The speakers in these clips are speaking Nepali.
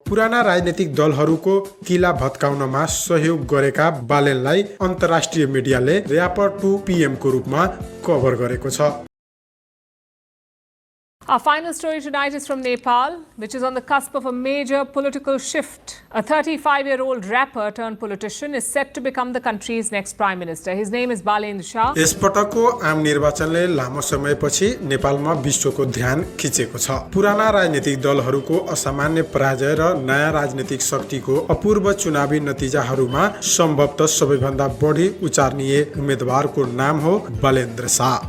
पुराना राजनीतिक दलहरूको किला भत्काउनमा सहयोग गरेका बालेनलाई अन्तर्राष्ट्रिय मिडियाले र्यापर टु PM को रूपमा कभर गरेको छ। Our final story tonight is from Nepal, which is on the cusp of a major political shift. A 35-year-old rapper turned politician is set to become the country's next prime minister. His name is Balendra Shah. यस पटकको आम निर्वाचनले लामो समयपछि नेपालमा विश्वको ध्यान खिचेको छ। पुराना राजनीतिक दलहरूको असामान्य पराजय र नयाँ राजनीतिक शक्तिको अपूर्व चुनावी नतिजाहरूमा सम्भवतः सबैभन्दा बढी उचार्निए उम्मेदवारको नाम हो बालेन्द्र शाह।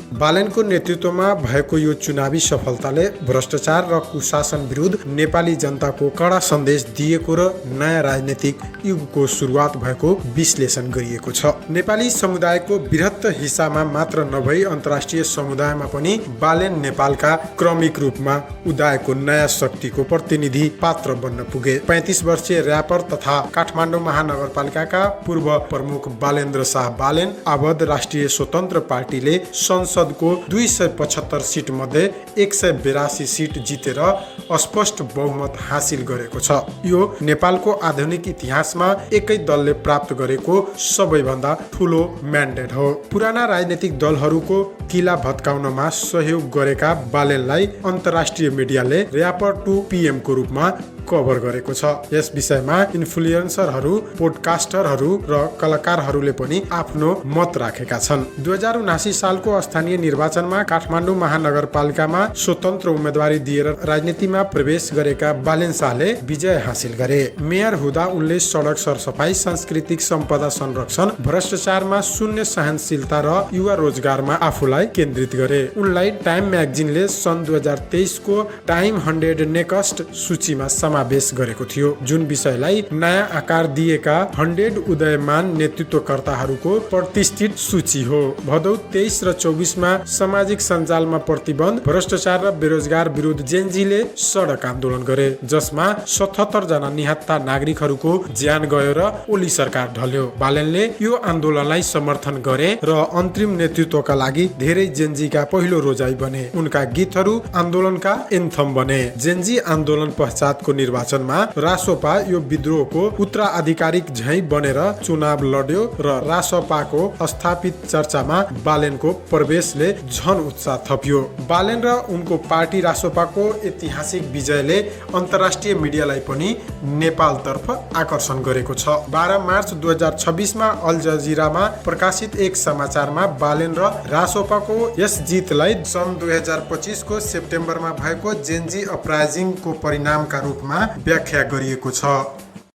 बालेनको नेतृत्वमा भएको यो चुनावी सफलताले भ्रष्टाचार र कुशासन विरुद्ध नेपाली जनताको कडा सन्देश दिएको र नयाँ राजनीतिक युगको सुरुवात भएको विश्लेषण गरिएको छ। नेपाली समुदायको बृहत्त हिस्सामा मात्र नभई अन्तर्राष्ट्रिय समुदायमा पनि बालेन नेपालका क्रमिक रूपमा उदाएको नयाँ शक्तिको प्रतिनिधि पात्र बन्न पुगे। 35 वर्षीय र्यापर तथा काठमाडौँ महानगरपालिकाका पूर्व प्रमुख बालेन्द्र शाह बालेन अवध राष्ट्रिय स्वतन्त्र पार्टीले संसदको 275 सिट मध्ये 182 सिट जितेर अस्पष्ट बहुमत हासिल गरेको छ। यो नेपालको आधुनिक इतिहासमा एकै दलले प्राप्त गरेको सबैभन्दा ठूलो म्यान्डेट हो। पुराना राजनीतिक दलहरूको किला भत्काउनमा सहयोग गरेका बालेनलाई अन्तर्राष्ट्रिय मिडियाले र्यापर टु PM को रूपमा कभर गरेको छ। यस विषयमा इन्फ्लुएन्सरहरू, पोडकास्टरहरू र कलाकारहरूले पनि आफ्नो मत राखेका छन्। 2079 सालको स्थानीय निर्वाचनमा काठमाडौँ महानगरपालिकामा स्वतन्त्र उम्मेदवारी दिएर राजनीतिमा प्रवेश गरेका बालेन शाहले विजय हासिल गरे। मेयर हुँदा उनले सडक सरसफाई, सांस्कृतिक सम्पदा संरक्षण, भ्रष्टाचारमा शून्य सहनशीलता र युवा रोजगारमा आफूलाई केन्द्रित गरे। उनलाई टाइम म्यागजिनले सन् 2023 को टाइम 100 नेकस्ट सूचीमा समावेश गरेको थियो, जुन विषयलाई नयाँ आकार दिएका 100 उदयमान नेतृत्वकर्ताहरूको प्रतिष्ठित सूची हो। भदौ 23 र 24 मा सामाजिक सञ्जालमा प्रतिबन्ध, भ्रष्टाचार र बेरोजगार विरुद्ध जेनजीले सडक आन्दोलन गरे, जसमा 77 जना निहत्था नागरिकहरूको ज्यान गयो र ओली सरकार ढल्यो। बालेनले यो आन्दोलनलाई समर्थन गरे र अन्तरिम नेतृत्वका लागि धेरै जेनजीका पहिलो रोजाइ बने। उनका गीतहरू आन्दोलनका एन्थम बने। जेनजी आन्दोलन पश्चातको निर्वाचनमा रासोपा यो विद्रोहको उत्तराधिकारिक झैं बनेर चुनाव लड्यो र रासोपाको स्थापित चर्चामा बालेनको प्रवेशले झन उत्साह थप्यो। बालेन र उनको पार्टी रासोपाको ऐतिहासिक विजयले अन्तर्राष्ट्रिय मिडियालाई पनि नेपालतर्फ आकर्षण गरेको छ। 12 मार्च 2026 मा अल जजिरामा प्रकाशित एक समाचारमा बालेन र रासोपाको यस जितलाई सन् 2025 को सेप्टेम्बरमा भएको जेनजी अपराइजिङको परिणामका रूपमा व्याख्या गरिएको छ।